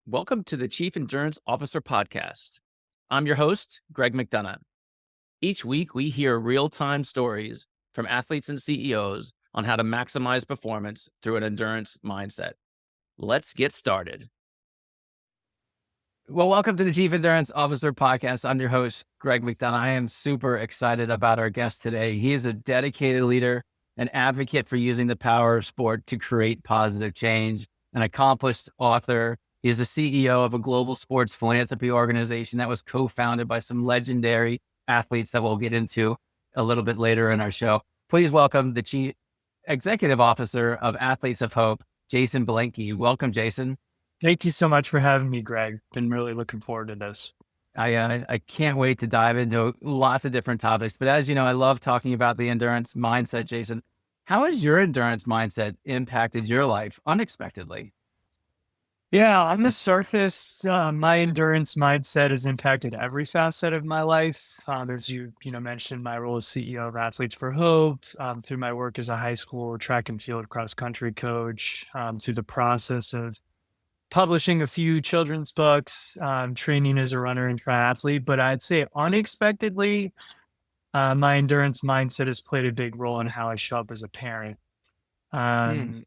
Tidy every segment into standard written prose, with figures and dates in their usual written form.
Welcome to the Chief Endurance Officer Podcast. I'm your host, Greg McDonough. Each week, we hear real-time stories from athletes and CEOs on how to maximize performance through an endurance mindset. Let's get started. Well, welcome to the Chief Endurance Officer Podcast. I'm your host, Greg McDonough. I am super excited about our guest today. He is a dedicated leader, an advocate for using the power of sport to create positive change, an accomplished author. He is the CEO of a global sports philanthropy organization that was co-founded by some legendary athletes that we'll get into a little bit later in our show. Please welcome the Chief Executive Officer of Athletes of Hope, Jason Belinkie. Welcome, Jason. Thank you so much for having me, Greg. Been really looking forward to this. I can't wait to dive into lots of different topics. But as you know, I love talking about the endurance mindset, Jason. How has your endurance mindset impacted your life unexpectedly? Yeah, on the surface, my endurance mindset has impacted every facet of my life. As you mentioned, my role as CEO of Athletes for Hope, through my work as a high school track and field cross country coach, through the process of publishing a few children's books, training as a runner and triathlete. But I'd say unexpectedly, my endurance mindset has played a big role in how I show up as a parent. Hmm. Um,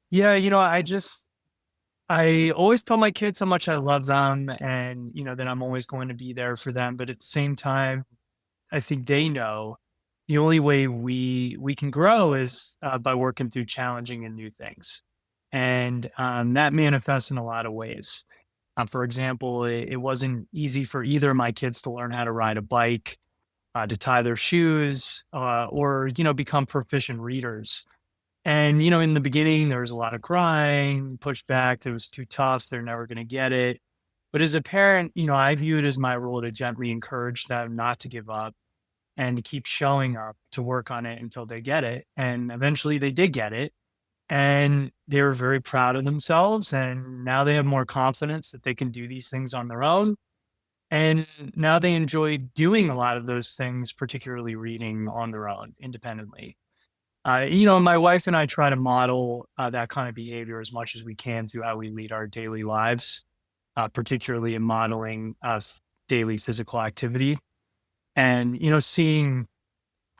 yeah, I always tell my kids how much I love them and, that I'm always going to be there for them. But at the same time, I think they know the only way we can grow is by working through challenging and new things. And that manifests in a lot of ways. For example, it wasn't easy for either of my kids to learn how to ride a bike, to tie their shoes, or, become proficient readers. And, in the beginning, there was a lot of crying, pushback. It was too tough. They're never going to get it. But as a parent, I view it as my role to gently encourage them not to give up and to keep showing up to work on it until they get it. And eventually they did get it. And they were very proud of themselves. And now they have more confidence that they can do these things on their own. And now they enjoy doing a lot of those things, particularly reading on their own independently. My wife and I try to model that kind of behavior as much as we can through how we lead our daily lives, particularly in modeling daily physical activity. And, seeing,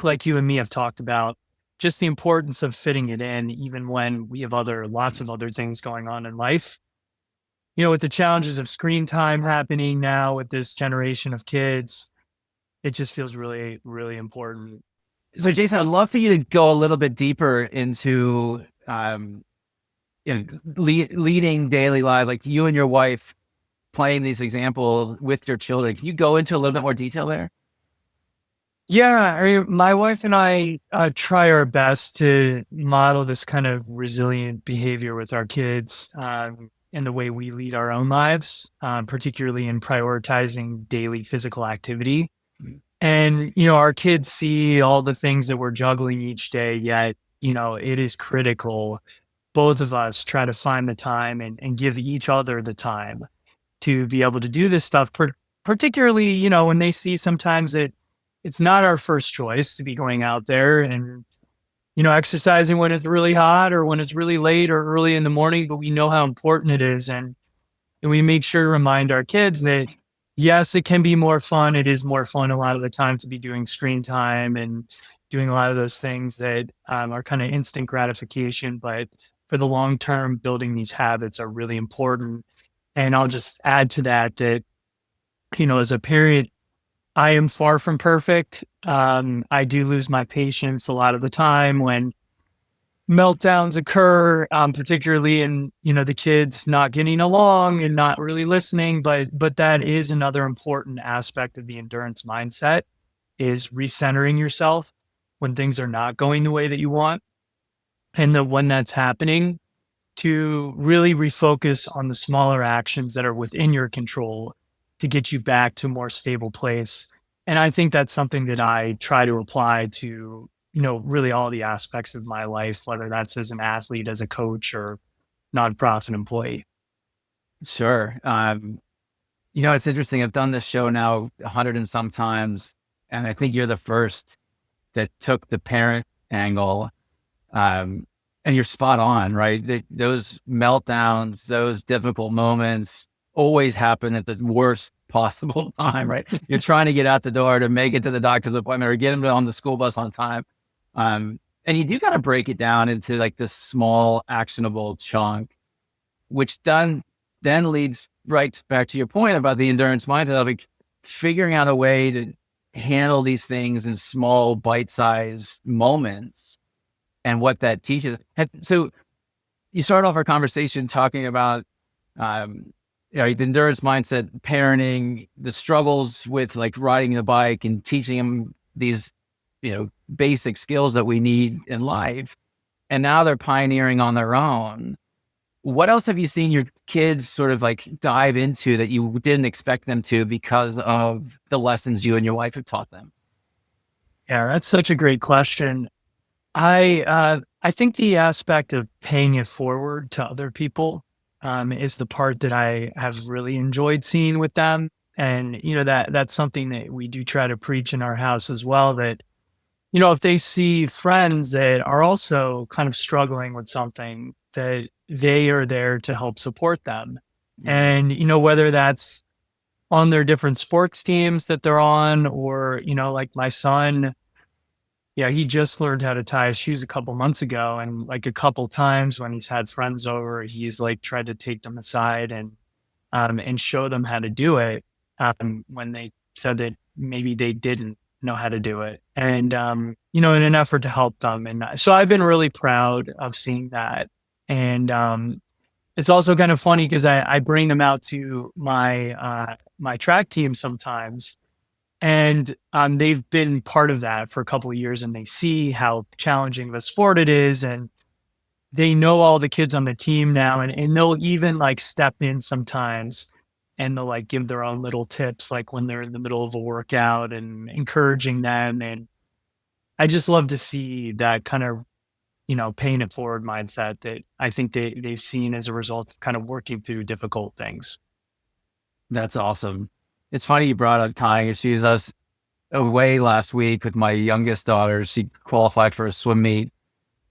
like you and me have talked about, just the importance of fitting it in, even when we have lots of other things going on in life. With the challenges of screen time happening now with this generation of kids, it just feels really, really important. So, Jason, I'd love for you to go a little bit deeper into leading daily life, like you and your wife playing these examples with your children. Can you go into a little bit more detail there? Yeah, my wife and I try our best to model this kind of resilient behavior with our kids in the way we lead our own lives, particularly in prioritizing daily physical activity. And, our kids see all the things that we're juggling each day, yet, it is critical. Both of us try to find the time and give each other the time to be able to do this stuff, particularly, when they see sometimes that it's not our first choice to be going out there and, exercising when it's really hot or when it's really late or early in the morning, but we know how important it is. And we make sure to remind our kids that, yes, it can be more fun. It is more fun a lot of the time to be doing screen time and doing a lot of those things that are kind of instant gratification. But for the long term, building these habits are really important. And I'll just add to that, as a parent, I am far from perfect. I do lose my patience a lot of the time when meltdowns occur, particularly in, the kids not getting along and not really listening. But that is another important aspect of the endurance mindset is recentering yourself when things are not going the way that you want. And that when that's happening, to really refocus on the smaller actions that are within your control to get you back to a more stable place. And I think that's something that I try to apply to, really all the aspects of my life, whether that's as an athlete, as a coach, or nonprofit employee. Sure. It's interesting. I've done this show now 100 and some times, and I think you're the first that took the parent angle. And you're spot on, right? Those meltdowns, those difficult moments always happen at the worst possible time, right? You're trying to get out the door to make it to the doctor's appointment or get him on the school bus on time. And you do got to break it down into like this small actionable chunk, which then leads right back to your point about the endurance mindset of like figuring out a way to handle these things in small bite-sized moments and what that teaches. And so you start off our conversation talking about the endurance mindset, parenting, the struggles with like riding the bike and teaching them these, basic skills that we need in life. And now they're pioneering on their own. What else have you seen your kids sort of like dive into that you didn't expect them to because of the lessons you and your wife have taught them? Yeah, that's such a great question. I think the aspect of paying it forward to other people is the part that I have really enjoyed seeing with them. And that's something that we do try to preach in our house as well, that if they see friends that are also kind of struggling with something, that they are there to help support them. And whether that's on their different sports teams that they're on, or like my son, yeah, he just learned how to tie his shoes a couple months ago. And like a couple times when he's had friends over, he's like tried to take them aside and show them how to do it when they said that maybe they didn't know how to do it. And, in an effort to help them. And so I've been really proud of seeing that. And it's also kind of funny because I bring them out to my track team sometimes. And they've been part of that for a couple of years, and they see how challenging of a sport it is. And they know all the kids on the team now, and they'll even like step in sometimes and they'll like give their own little tips, like when they're in the middle of a workout and encouraging them. And I just love to see that kind of, paying it forward mindset that I think they've seen as a result of kind of working through difficult things. That's awesome. It's funny you brought up tying your shoes. I was away last week with my youngest daughter. She qualified for a swim meet,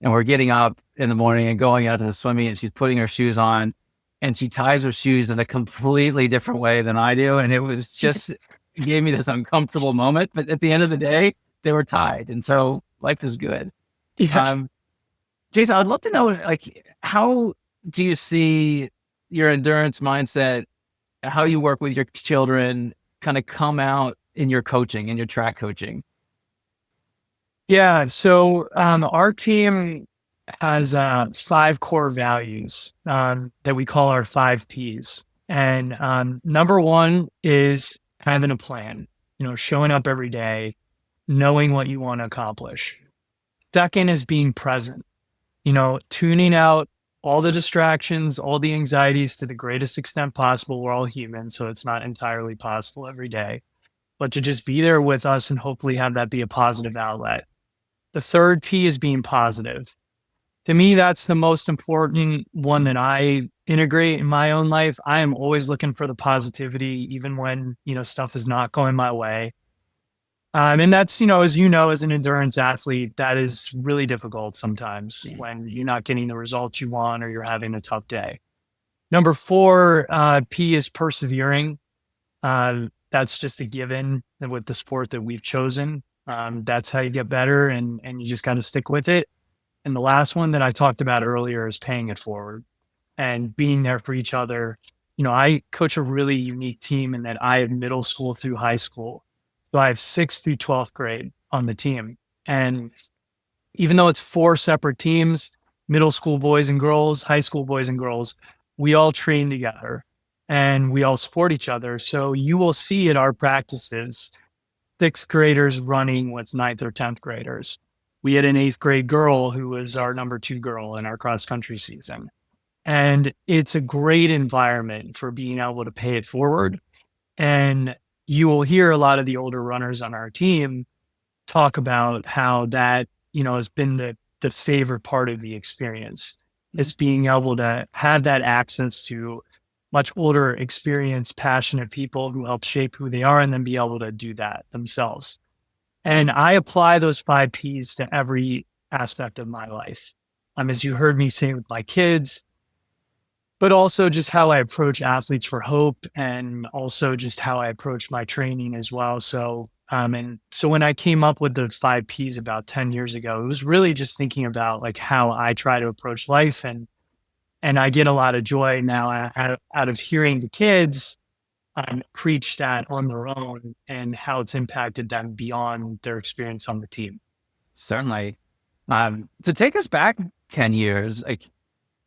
and we're getting up in the morning and going out to the swim meet, and she's putting her shoes on, and she ties her shoes in a completely different way than I do. And it was just, it gave me this uncomfortable moment. But at the end of the day, they were tied. And so life is good. Yeah. Jason, I'd love to know, like, how do you see your endurance mindset, how you work with your children kind of come out in your coaching, in your track coaching? Yeah. So our team has 5 core values that we call our 5 Ps. And number one is having a plan, showing up every day, knowing what you want to accomplish. Second is being present, tuning out all the distractions, all the anxieties to the greatest extent possible. We're all human, so it's not entirely possible every day, but to just be there with us and hopefully have that be a positive outlet. The third P is being positive. To me, that's the most important one that I integrate in my own life. I am always looking for the positivity, even when, stuff is not going my way. And that's, as an endurance athlete, that is really difficult sometimes when you're not getting the results you want or you're having a tough day. Number 4, P is persevering. That's just a given with the sport that we've chosen. That's how you get better, and you just got to stick with it. And the last one that I talked about earlier is paying it forward and being there for each other. I coach a really unique team in that I have middle school through high school. So I have 6th through 12th grade on the team. And even though it's 4 separate teams, middle school boys and girls, high school boys and girls, we all train together and we all support each other. So you will see at our practices, 6th graders running with 9th or 10th graders. We had an 8th grade girl who was our number 2 girl in our cross country season. And it's a great environment for being able to pay it forward. And you will hear a lot of the older runners on our team talk about how that, has been the favorite part of the experience. Is being able to have that access to much older, experienced, passionate people who help shape who they are, and then be able to do that themselves. And I apply those 5 Ps to every aspect of my life. as you heard me say with my kids, but also just how I approach athletes for hope and also just how I approach my training as well. So when I came up with the 5 Ps about 10 years ago, it was really just thinking about like how I try to approach life. And I get a lot of joy now out of hearing the kids preach that on their own and how it's impacted them beyond their experience on the team. Certainly. To take us back 10 years, like,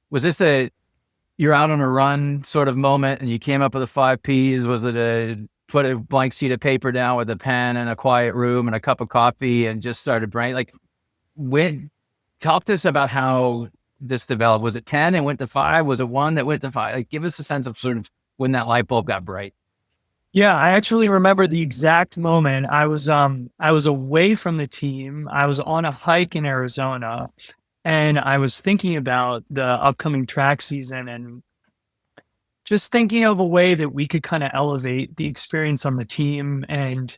was this you're out on a run sort of moment and you came up with the 5 Ps? Was it put a blank sheet of paper down with a pen in a quiet room and a cup of coffee and just started talk to us about how this developed. Was it 10 and went to 5? Was it 1 that went to 5? Like, give us a sense of sort of when that light bulb got bright. Yeah, I actually remember the exact moment. I was away from the team. I was on a hike in Arizona and I was thinking about the upcoming track season and just thinking of a way that we could kind of elevate the experience on the team and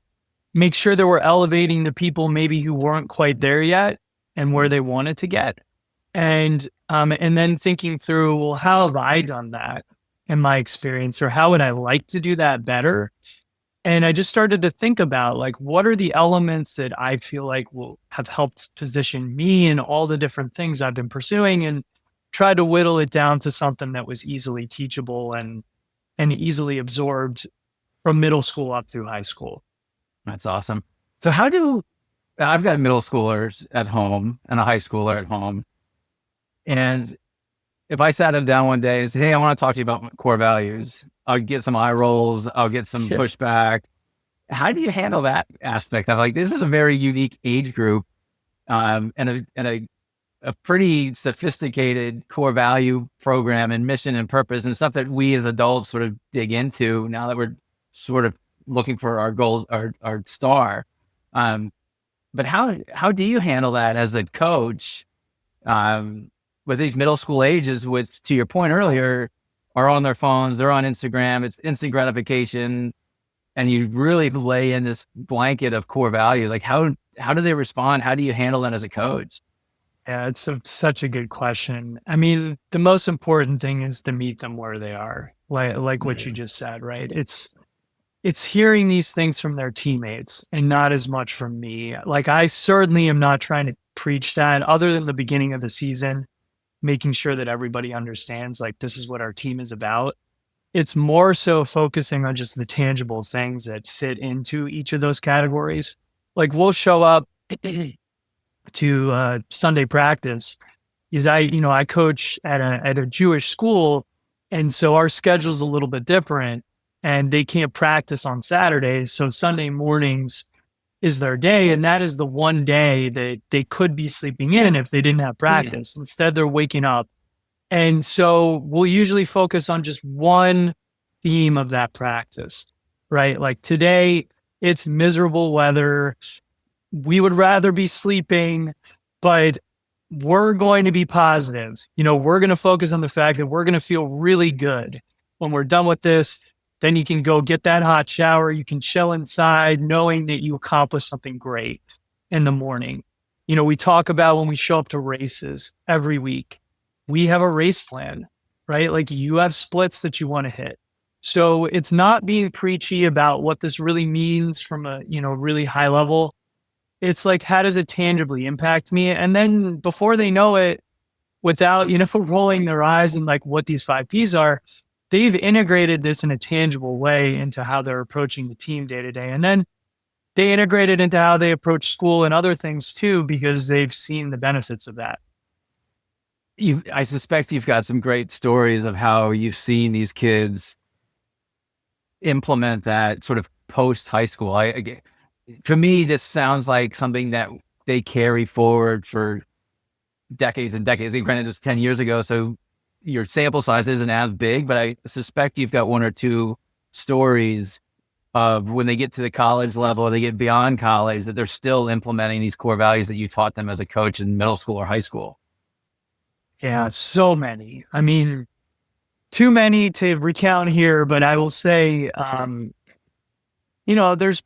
make sure that we're elevating the people maybe who weren't quite there yet and where they wanted to get. And then thinking through, well, how have I done that in my experience, or how would I like to do that better? And I just started to think about like, what are the elements that I feel like will have helped position me in all the different things I've been pursuing, and try to whittle it down to something that was easily teachable and easily absorbed from middle school up through high school. That's awesome. So I've got middle schoolers at home and a high schooler at home. And if I sat them down one day and said, hey, I want to talk to you about my core values, I'll get some eye rolls, I'll get some pushback. How do you handle that aspect of, like, this is a very unique age group, and a pretty sophisticated core value program and mission and purpose and stuff that we as adults sort of dig into now that we're sort of looking for our goals, our star. But how do you handle that as a coach, with these middle school ages, which, to your point earlier, are on their phones, they're on Instagram, it's instant gratification, and you really lay in this blanket of core value? Like, how do they respond? How do you handle that as a coach? Yeah, it's such a good question. I mean, the most important thing is to meet them where they are, like what you just said, right? It's hearing these things from their teammates and not as much from me. Like, I certainly am not trying to preach that, other than the beginning of the season, making sure that everybody understands, like, this is what our team is about. It's more so focusing on just the tangible things that fit into each of those categories. Like, we'll show up to Sunday practice, because I coach at a Jewish school, and so our schedule's a little bit different, and they can't practice on Saturdays, so Sunday mornings is their day, and that is the one day that they could be sleeping in if they didn't have practice. Instead, they're waking up. And so we'll usually focus on just one theme of that practice, right? Like, today, it's miserable weather. We would rather be sleeping, but we're going to be positive. We're going to focus on the fact that we're going to feel really good when we're done with this. Then you can go get that hot shower. You can chill inside knowing that you accomplished something great in the morning. We talk about when we show up to races every week, we have a race plan, right? Like, you have splits that you want to hit. So it's not being preachy about what this really means from a, really high level. It's like, how does it tangibly impact me? And then before they know it, without, rolling their eyes and like what these 5 Ps are, they've integrated this in a tangible way into how they're approaching the team day to day. And then they integrate it into how they approach school and other things too, because they've seen the benefits of that. I suspect you've got some great stories of how you've seen these kids implement that sort of post high school. To me, this sounds like something that they carry forward for decades and decades. And granted, it was 10 years ago, so your sample size isn't as big, but I suspect you've got one or two stories of when they get to the college level or they get beyond college that they're still implementing these core values that you taught them as a coach in middle school or high school. Yeah, so many. I mean, too many to recount here, but I will say, there was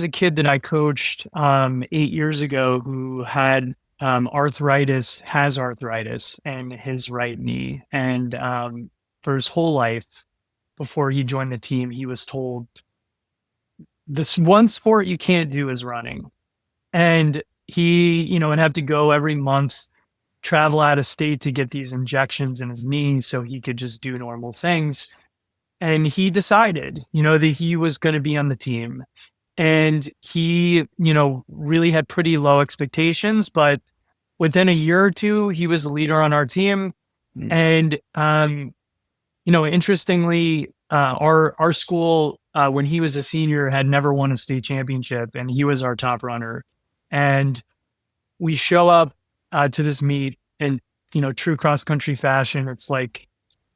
a kid that I coached 8 years ago who had has arthritis in his right knee. And for his whole life, before he joined the team, he was told, this one sport you can't do is running. And he, would have to go every month, travel out of state to get these injections in his knee so he could just do normal things. And he decided, that he was going to be on the team. And he, really had pretty low expectations, but within a year or two, he was the leader on our team. Mm. And, interestingly, our school, when he was a senior, had never won a state championship, and he was our top runner. And we show up to this meet in, true cross country fashion. It's like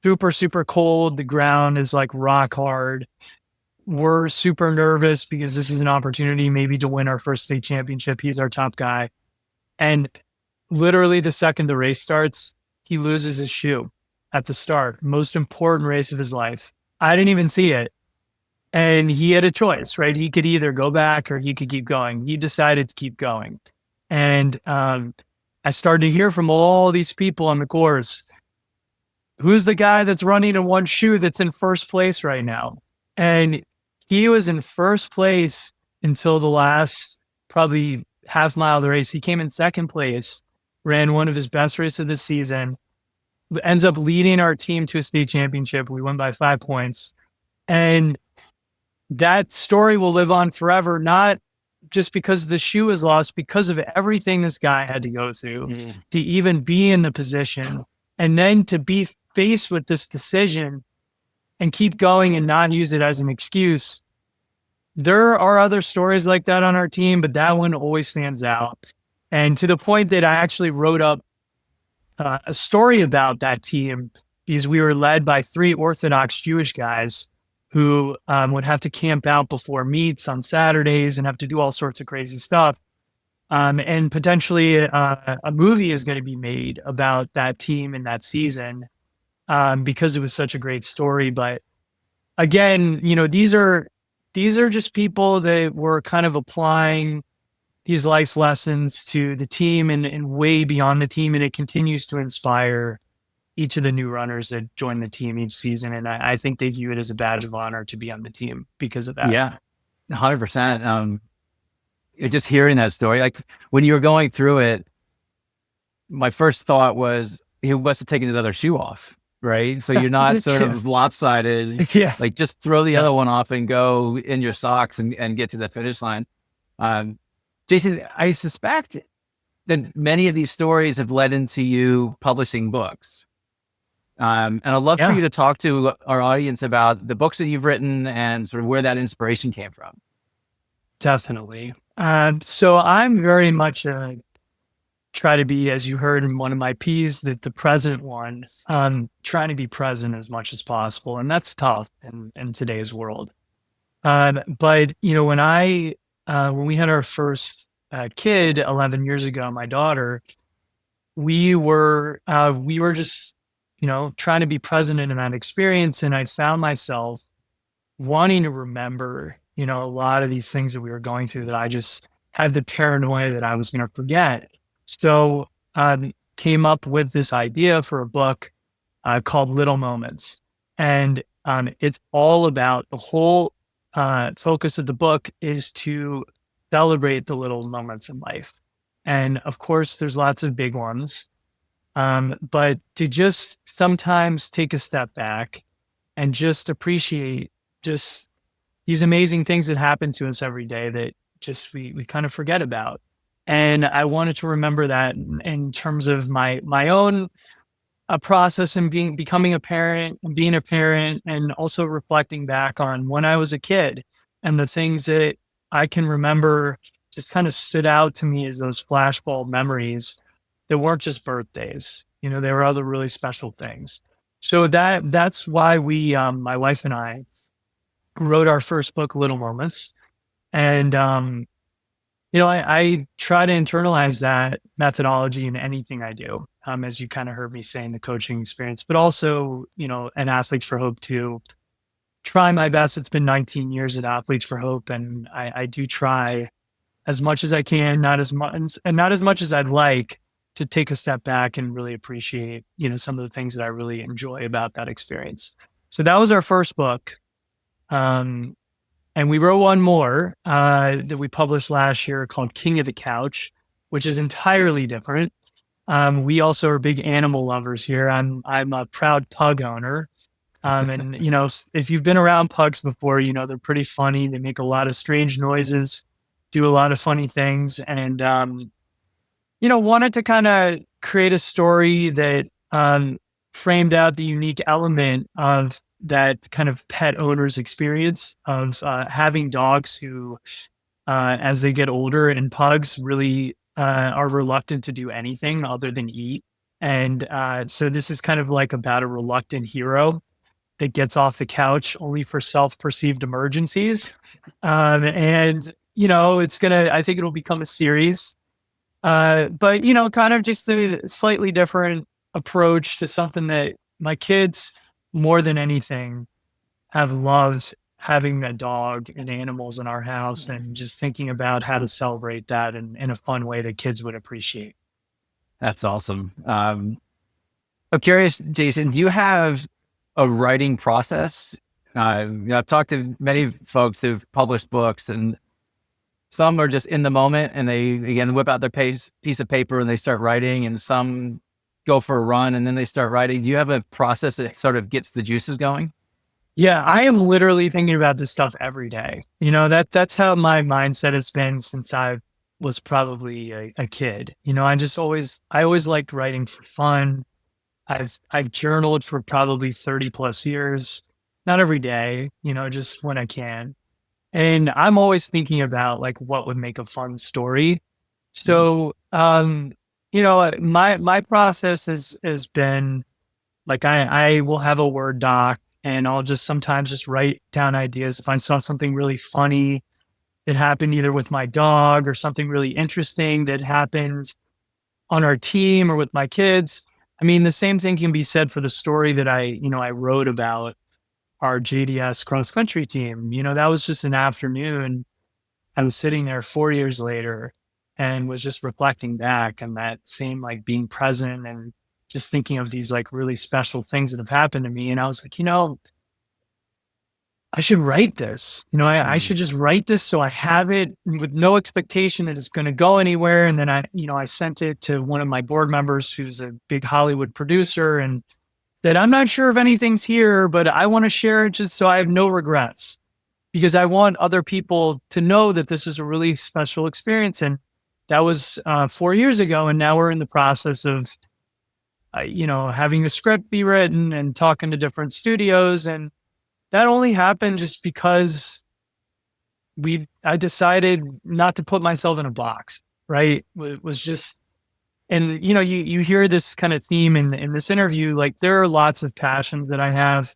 super, super cold. The ground is like rock hard. We're super nervous because this is an opportunity maybe to win our first state championship. He's our top guy. And literally the second the race starts, he loses his shoe at the start. Most important race of his life. I didn't even see it. And he had a choice, right? He could either go back or he could keep going. He decided to keep going. And I started to hear from all these people on the course, who's the guy that's running in one shoe that's in first place right now? And he was in first place until the last probably half mile of the race. He came in second place, ran one of his best races of the season, ends up leading our team to a state championship. We won by 5 points. And that story will live on forever, not just because the shoe was lost, because of everything this guy had to go through to even be in the position. And then to be faced with this decision and keep going and not use it as an excuse. There are other stories like that on our team, but that one always stands out. And to the point that I actually wrote up a story about that team because we were led by 3 Orthodox Jewish guys who would have to camp out before meets on Saturdays and have to do all sorts of crazy stuff. And potentially a movie is going to be made about that team and that season because it was such a great story. But again, these are just people that were kind of applying these life lessons to the team and way beyond the team. And it continues to inspire each of the new runners that join the team each season. And I think they view it as a badge of honor to be on the team because of that. Yeah, 100%. Just hearing that story, like when you were going through it, my first thought was he must have taken his other shoe off, right? So you're not sort of lopsided. Yeah. Like just throw the other one off and go in your socks and get to the finish line. Jason, I suspect that many of these stories have led into you publishing books. And I'd love for you to talk to our audience about the books that you've written and sort of where that inspiration came from. Definitely. So I'm very much try to be, as you heard in one of my P's, the present one, trying to be present as much as possible. And that's tough in today's world. But, when we had our first kid 11 years ago, my daughter, we were just, trying to be present in that experience. And I found myself wanting to remember, a lot of these things that we were going through that I just had the paranoia that I was going to forget. So came up with this idea for a book called Little Moments. And it's all about the whole focus of the book is to celebrate the little moments in life. And of course, there's lots of big ones. But to just sometimes take a step back and just appreciate just these amazing things that happen to us every day that just we kind of forget about. And I wanted to remember that in terms of my own process and becoming a parent and being a parent, and also reflecting back on when I was a kid and the things that I can remember just kind of stood out to me as those flashbulb memories that weren't just birthdays. There were other really special things. So that's why we, my wife and I, wrote our first book, Little Moments. And, I try to internalize that methodology in anything I do, as you kind of heard me say in the coaching experience, but also, at Athletes for Hope too. Try my best. It's been 19 years at Athletes for Hope, and I do try as much as I can, not as much, and not as much as I'd like, to take a step back and really appreciate, some of the things that I really enjoy about that experience. So that was our first book. Um, and we wrote one more that we published last year called King of the Couch, which is entirely different. We also are big animal lovers here. I'm a proud pug owner. And if you've been around pugs before, they're pretty funny. They make a lot of strange noises, do a lot of funny things, and wanted to kind of create a story that framed out the unique element of that kind of pet owner's experience of having dogs who, as they get older, and pugs really are reluctant to do anything other than eat. And so this is kind of like about a reluctant hero that gets off the couch only for self-perceived emergencies. And, I think it'll become a series. But, kind of just a slightly different approach to something that my kids, more than anything, have loved having a dog and animals in our house, and just thinking about how to celebrate that in a fun way that kids would appreciate. That's awesome. I'm curious, Jason, do you have a writing process? I've talked to many folks who've published books, and some are just in the moment and they, again, whip out their piece of paper and they start writing, and some go for a run and then they start writing. Do you have a process that sort of gets the juices going? Yeah, I am literally thinking about this stuff every day. That's how my mindset has been since I was probably a kid. I always liked writing for fun. I've journaled for probably 30 plus years, not every day, just when I can. And I'm always thinking about like what would make a fun story. So, my process has been like, I will have a Word doc and I'll just sometimes just write down ideas. If I saw something really funny that happened either with my dog, or something really interesting that happened on our team or with my kids. I mean, the same thing can be said for the story that I wrote about our JDS cross country team. That was just an afternoon. I was sitting there 4 years later and was just reflecting back on that same, like, being present and just thinking of these like really special things that have happened to me. And I was like, I should write this. I should just write this so I have it with no expectation that it's going to go anywhere. And then I sent it to one of my board members who's a big Hollywood producer, and that I'm not sure if anything's here, but I want to share it just so I have no regrets, because I want other people to know that this is a really special experience. And that was 4 years ago. And now we're in the process of, having a script be written and talking to different studios. And that only happened just because I decided not to put myself in a box, right? It was just, and you hear this kind of theme in this interview. Like, there are lots of passions that I have,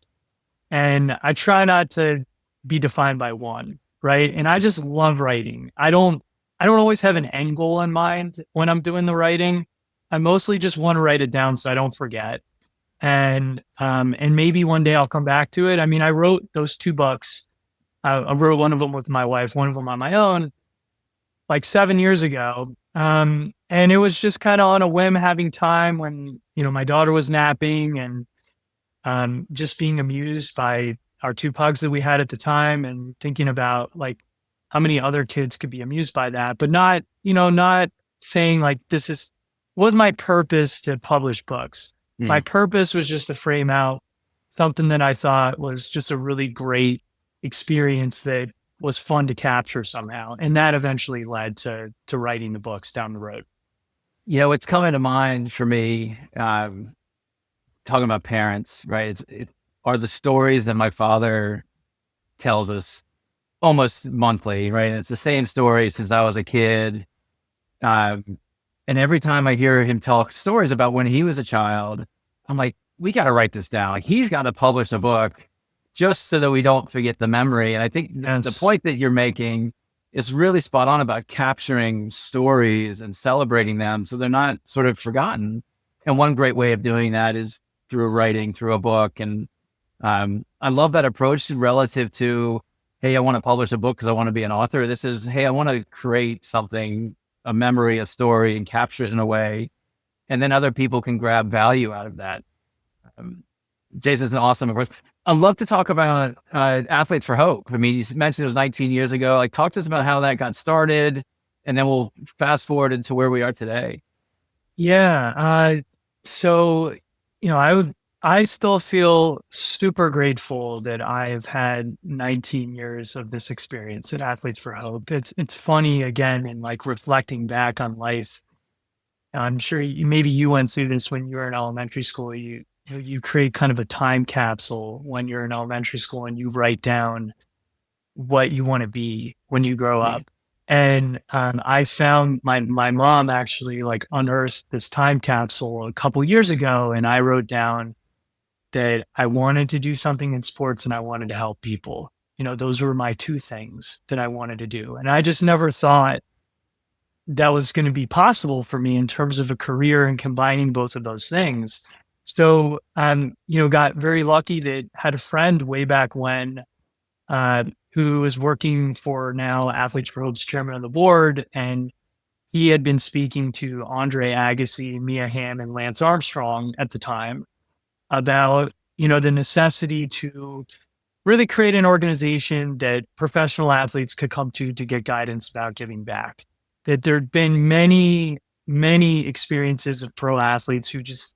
and I try not to be defined by one, right? And I just love writing. I don't always have an end goal in mind when I'm doing the writing. I mostly just want to write it down so I don't forget. And maybe one day I'll come back to it. I mean, I wrote those 2 books. I wrote one of them with my wife, one of them on my own, like 7 years ago. And it was just kind of on a whim, having time when, my daughter was napping, and just being amused by our 2 pugs that we had at the time, and thinking about like how many other kids could be amused by that, but not saying like, was my purpose to publish books. My purpose was just to frame out something that I thought was just a really great experience that was fun to capture somehow. And that eventually led to writing the books down the road. What's coming to mind for me, talking about parents, right? It are the stories that my father tells us almost monthly, right? It's the same story since I was a kid. And every time I hear him tell stories about when he was a child, I'm like, we got to write this down. Like, he's got to publish a book just so that we don't forget the memory. And I think the point that you're making is really spot on about capturing stories and celebrating them so they're not sort of forgotten. And one great way of doing that is through writing, through a book. And I love that approach relative to hey, I want to publish a book because I want to be an author. This is, hey, I want to create something, a memory, a story, and capture it in a way. And then other people can grab value out of that. Um, Jason's an awesome approach. I'd love to talk about Athletes for Hope. I mean, you mentioned it was 19 years ago. Like, talk to us about how that got started, and then we'll fast forward into where we are today. Yeah. So, I still feel super grateful that I've had 19 years of this experience at Athletes for Hope. It's funny again, and like reflecting back on life. I'm sure maybe you went through this when you were in elementary school. You create kind of a time capsule when you're in elementary school, and you write down what you want to be when you grow Yeah. up. And I found my mom actually like unearthed this time capsule a couple years ago, and I wrote down that I wanted to do something in sports and I wanted to help people. Those were my two things that I wanted to do, and I just never thought that was going to be possible for me in terms of a career and combining both of those things. So, got very lucky that had a friend way back when who is working for now Athletes for Hope's chairman of the board. And he had been speaking to Andre Agassi, Mia Hamm, and Lance Armstrong at the time about, the necessity to really create an organization that professional athletes could come to get guidance about giving back. That there'd been many, many experiences of pro athletes who just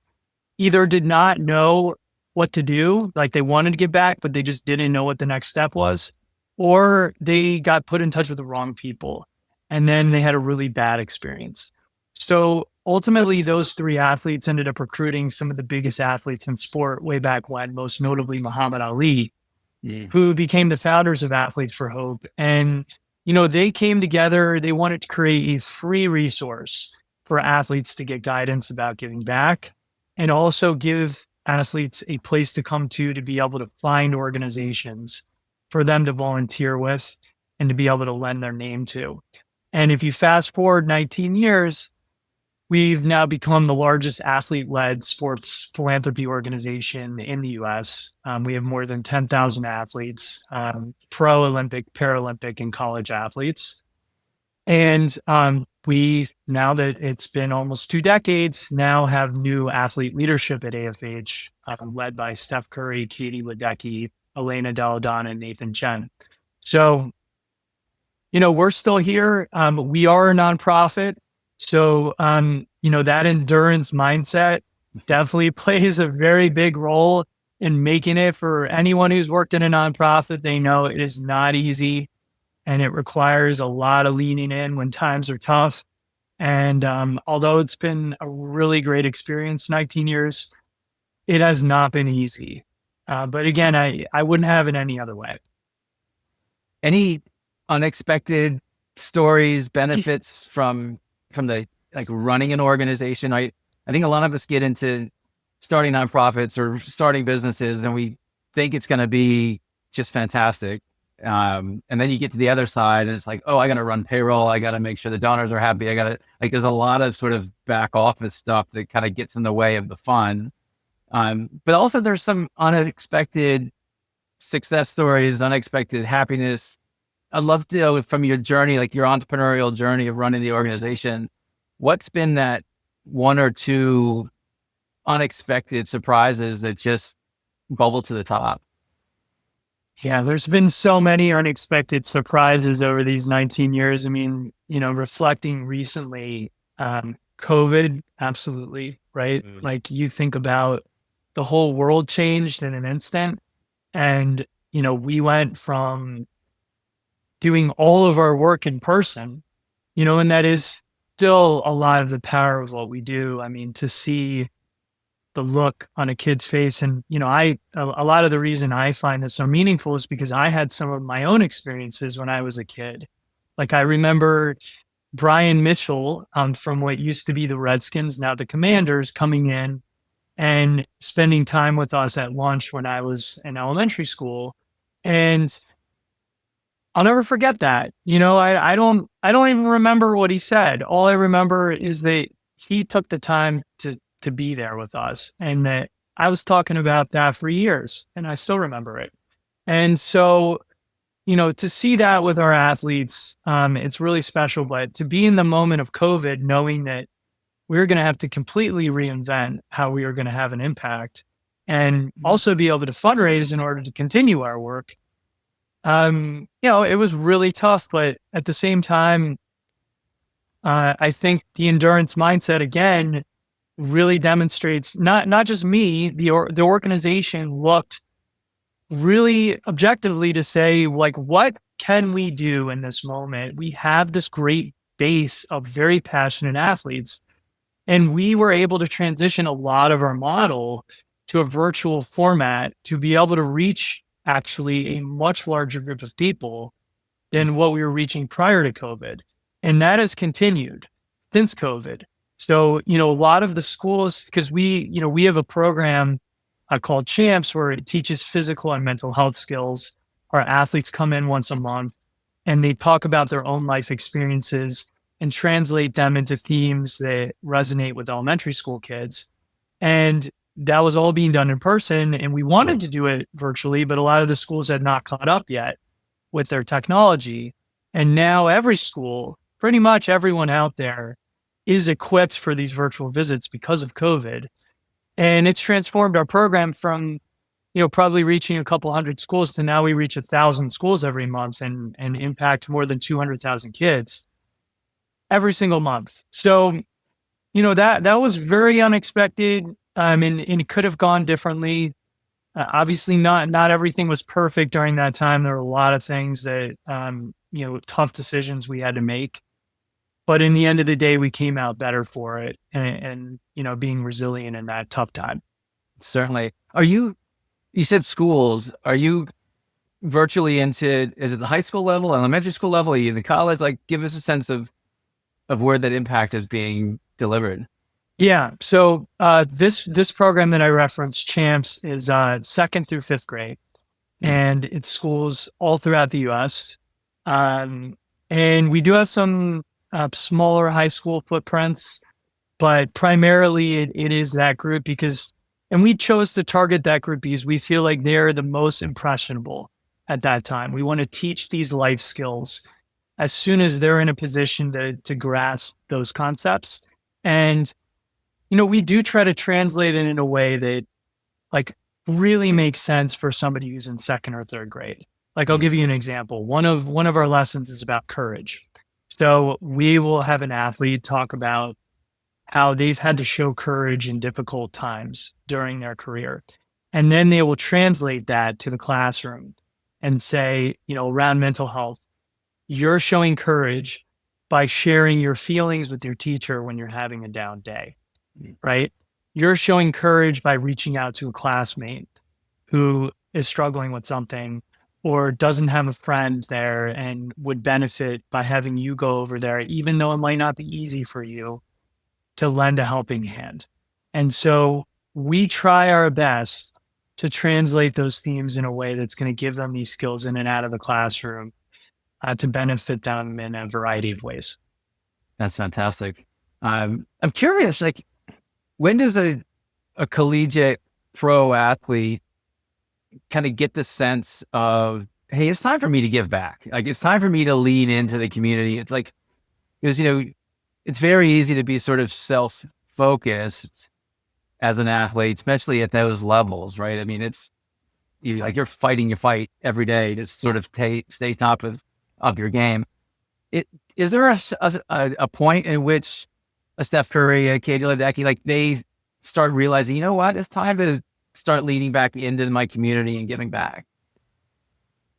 either did not know what to do, like they wanted to give back, but they just didn't know what the next step was, or they got put in touch with the wrong people and then they had a really bad experience. So ultimately, those three athletes ended up recruiting some of the biggest athletes in sport way back when, most notably Muhammad Ali, Yeah. who became the founders of Athletes for Hope. And, they came together, they wanted to create a free resource for athletes to get guidance about giving back and also give athletes a place to come to be able to find organizations for them to volunteer with and to be able to lend their name to. And if you fast forward 19 years, we've now become the largest athlete-led sports philanthropy organization in the U.S. We have more than 10,000 athletes, pro, Olympic, Paralympic, and college athletes. And we, now that it's been almost 2 decades, now have new athlete leadership at AFH, led by Steph Curry, Katie Ledecky, Elena Dalladonna, and Nathan Chen. So, we're still here. We are a nonprofit. So, that endurance mindset definitely plays a very big role in making it. For anyone who's worked in a nonprofit, they know it is not easy and it requires a lot of leaning in when times are tough. And although it's been a really great experience, 19 years, it has not been easy. But again, I wouldn't have it any other way. Any unexpected stories, benefits from the like running an organization? I think a lot of us get into starting nonprofits or starting businesses and we think it's going to be just fantastic. And then you get to the other side and it's like, oh, I got to run payroll. I got to make sure the donors are happy. I got to, like, there's a lot of sort of back office stuff that kind of gets in the way of the fun. But also there's some unexpected success stories, unexpected happiness. I'd love to know from your journey, like your entrepreneurial journey of running the organization, what's been that one or two unexpected surprises that just bubble to the top? Yeah, there's been so many unexpected surprises over these 19 years. I mean, reflecting recently, COVID, absolutely, right? Mm. Like you think about the whole world changed in an instant. And, we went from doing all of our work in person, and that is still a lot of the power of what we do. I mean, to see the look on a kid's face. And, a lot of the reason I find this so meaningful is because I had some of my own experiences when I was a kid. Like I remember Brian Mitchell from what used to be the Redskins, now the Commanders, coming in and spending time with us at lunch when I was in elementary school. And I'll never forget that. I don't even remember what he said. All I remember is that he took the time to be there with us, and that I was talking about that for years and I still remember it. And so, to see that with our athletes, it's really special. But to be in the moment of COVID, knowing that we're going to have to completely reinvent how we are going to have an impact and also be able to fundraise in order to continue our work. It was really tough, but at the same time, I think the endurance mindset again really demonstrates not just me, the organization looked really objectively to say, like, what can we do in this moment? We have this great base of very passionate athletes, and we were able to transition a lot of our model to a virtual format to be able to reach actually a much larger group of people than what we were reaching prior to COVID. And that has continued since COVID. So, a lot of the schools, because we have a program called Champs where it teaches physical and mental health skills. Our athletes come in once a month and they talk about their own life experiences and translate them into themes that resonate with elementary school kids. And that was all being done in person. And we wanted to do it virtually, but a lot of the schools had not caught up yet with their technology. And now every school, pretty much everyone out there, is equipped for these virtual visits because of COVID. And it's transformed our program from, probably reaching a couple hundred schools to now we reach 1,000 schools every month and impact more than 200,000 kids every single month. So, that was very unexpected. And it could have gone differently. Obviously not everything was perfect during that time. There were a lot of things that, tough decisions we had to make. But in the end of the day, we came out better for it and being resilient in that tough time. Certainly. You said schools, are you virtually is it the high school level, elementary school level, are you in the college? Like, give us a sense of where that impact is being delivered. Yeah. So this program that I referenced, Champs, is 2nd through 5th grade. And it's schools all throughout the US. And we do have some smaller high school footprints, but primarily it is that group and we chose to target that group because we feel like they're the most impressionable at that time. We want to teach these life skills as soon as they're in a position to grasp those concepts. And, we do try to translate it in a way that like really makes sense for somebody who's in 2nd or 3rd grade. Like, I'll give you an example. One of our lessons is about courage. So we will have an athlete talk about how they've had to show courage in difficult times during their career. And then they will translate that to the classroom and say, around mental health, you're showing courage by sharing your feelings with your teacher when you're having a down day, right? You're showing courage by reaching out to a classmate who is struggling with something or doesn't have a friend there and would benefit by having you go over there, even though it might not be easy for you to lend a helping hand. And so we try our best to translate those themes in a way that's going to give them these skills in and out of the classroom to benefit them in a variety of ways. That's fantastic. I'm curious, like, when does a collegiate pro athlete kind of get the sense of, hey, it's time for me to give back. Like, it's time for me to lean into the community. It's like, because, it's very easy to be sort of self-focused as an athlete, especially at those levels, right? I mean, you're fighting your fight every day to sort of stay top of your game. Is there a point in which a Steph Curry, a Katie Ledecky, like, they start realizing, you know what, it's time to start leaning back into my community and giving back?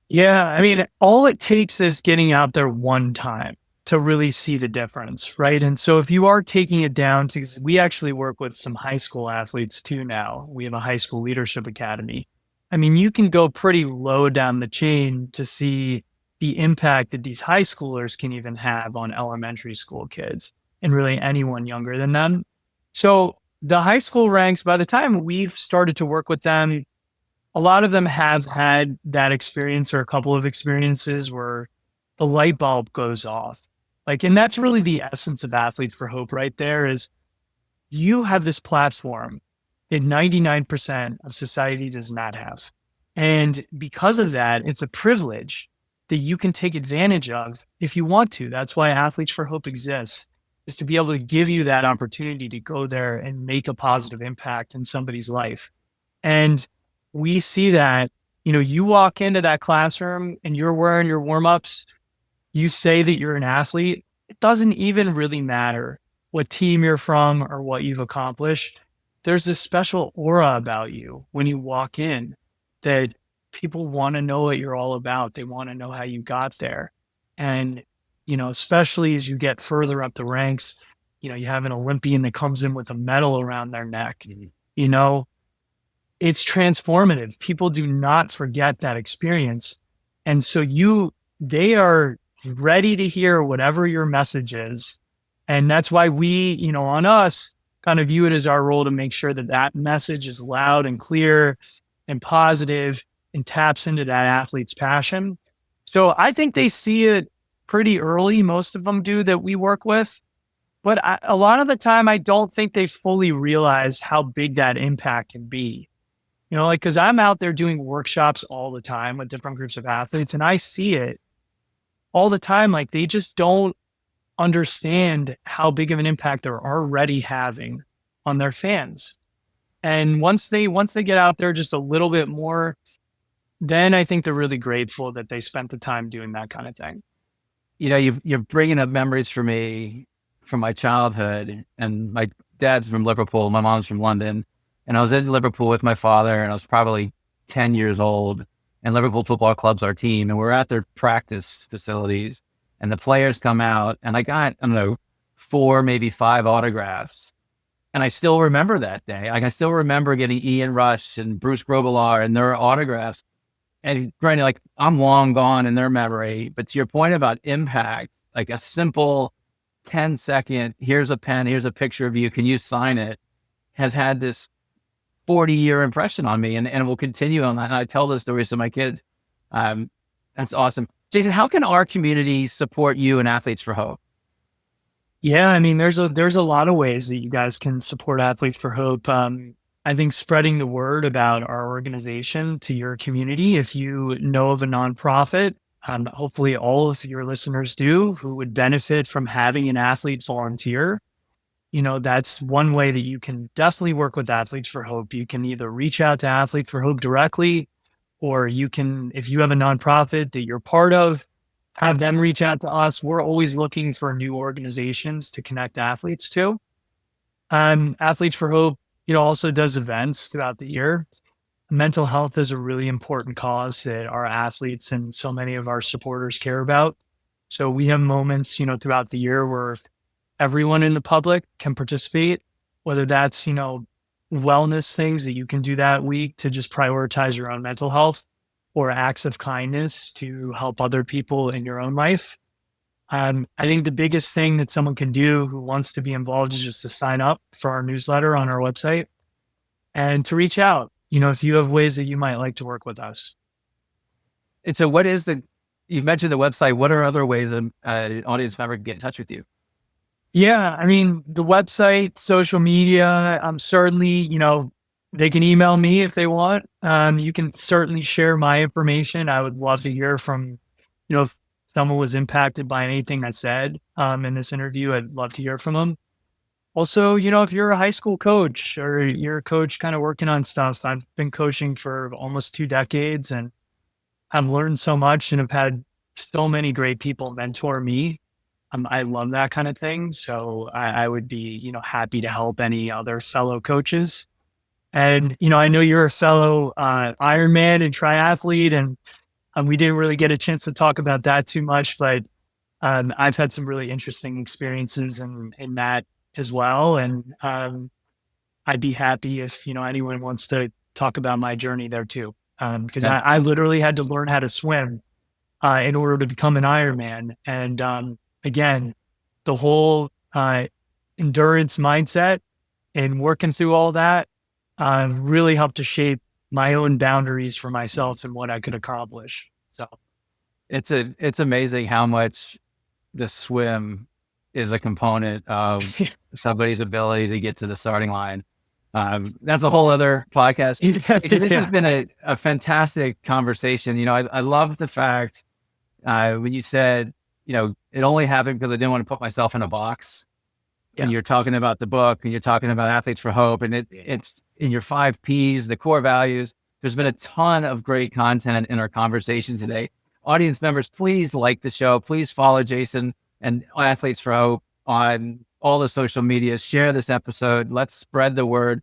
Yeah. I mean, all it takes is getting out there one time to really see the difference, right? And so if you are taking it down to, we actually work with some high school athletes too now. We have a high school leadership academy. I mean, you can go pretty low down the chain to see the impact that these high schoolers can even have on elementary school kids and really anyone younger than them. So the high school ranks, by the time we've started to work with them, a lot of them have had that experience or a couple of experiences where the light bulb goes off. Like, and that's really the essence of Athletes for Hope right there, is you have this platform that 99% of society does not have. And because of that, it's a privilege that you can take advantage of if you want to. That's why Athletes for Hope exists, is to be able to give you that opportunity to go there and make a positive impact in somebody's life. And we see that, you walk into that classroom and you're wearing your warm-ups, you say that you're an athlete, it doesn't even really matter what team you're from or what you've accomplished. There's this special aura about you when you walk in that people want to know what you're all about. They want to know how you got there. And, especially as you get further up the ranks, you have an Olympian that comes in with a medal around their neck. It's transformative. People do not forget that experience. And so they are ready to hear whatever your message is. And that's why we, on us, kind of view it as our role to make sure that that message is loud and clear and positive and taps into that athlete's passion. So I think they see it pretty early. Most of them do that we work with. But a lot of the time, I don't think they fully realize how big that impact can be. Because I'm out there doing workshops all the time with different groups of athletes, and I see it all the time. Like, they just don't understand how big of an impact they're already having on their fans. And once they get out there just a little bit more, then I think they're really grateful that they spent the time doing that kind of thing. You're bringing up memories for me from my childhood, and my dad's from Liverpool, my mom's from London. And I was in Liverpool with my father, and I was probably 10 years old, and Liverpool Football Club's our team. And we're at their practice facilities, and the players come out, and I got, 4, maybe 5 autographs. And I still remember that day. I still remember getting Ian Rush and Bruce Grobbelaar and their autographs. And granted, I'm long gone in their memory, but to your point about impact, like a simple 10-second, here's a pen, here's a picture of you, can you sign it, has had this 40-year impression on me, and will continue on that. And I tell those stories to my kids. That's awesome. Jason, how can our community support you and Athletes for Hope? Yeah, there's a lot of ways that you guys can support Athletes for Hope. I think spreading the word about our organization to your community, if you know of a nonprofit, hopefully all of your listeners do, who would benefit from having an athlete volunteer, that's one way that you can definitely work with Athletes for Hope. You can either reach out to Athletes for Hope directly, or you can, if you have a nonprofit that you're part of, have them reach out to us. We're always looking for new organizations to connect athletes to. Athletes for Hope, also does events throughout the year. Mental health is a really important cause that our athletes and so many of our supporters care about. So we have moments, throughout the year where everyone in the public can participate, whether that's, wellness things that you can do that week to just prioritize your own mental health, or acts of kindness to help other people in your own life. I think the biggest thing that someone can do who wants to be involved is just to sign up for our newsletter on our website and to reach out, if you have ways that you might like to work with us. And so you mentioned the website. What are other ways an audience member can get in touch with you? Yeah, the website, social media, certainly, they can email me if they want. You can certainly share my information. I would love to hear from, if someone was impacted by anything I said in this interview, I'd love to hear from them. Also, if you're a high school coach or you're a coach kind of working on stuff, I've been coaching for almost 2 decades and I've learned so much and have had so many great people mentor me. I love that kind of thing. So I would be, happy to help any other fellow coaches. And, I know you're a fellow Ironman and triathlete, and we didn't really get a chance to talk about that too much, but I've had some really interesting experiences in that as well. And I'd be happy if, anyone wants to talk about my journey there too. Because I literally had to learn how to swim in order to become an Ironman. And again, the whole endurance mindset and working through all that really helped to shape my own boundaries for myself and what I could accomplish. So it's amazing how much the swim is a component of somebody's ability to get to the starting line. That's a whole other podcast. This has been a fantastic conversation. I love the fact when you said, it only happened because I didn't want to put myself in a box. Yeah. And you're talking about the book and you're talking about Athletes for Hope, and it's in your 5 Ps, the core values. There's been a ton of great content in our conversation today. Audience members, please like the show. Please follow Jason and Athletes for Hope on all the social medias. Share this episode. Let's spread the word.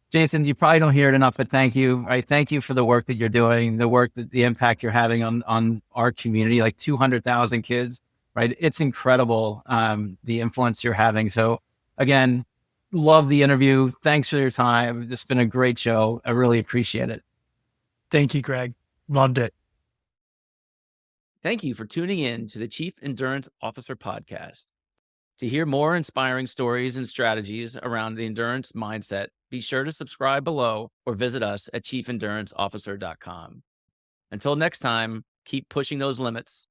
Jason, you probably don't hear it enough, but thank you. I thank you for the work that you're doing, the impact you're having on our community, like 200,000 kids, right? It's incredible, the influence you're having. So again, love the interview. Thanks for your time. It's been a great show. I really appreciate it. Thank you, Greg. Loved it. Thank you for tuning in to the Chief Endurance Officer podcast. To hear more inspiring stories and strategies around the endurance mindset, be sure to subscribe below or visit us at chiefenduranceofficer.com. Until next time, keep pushing those limits.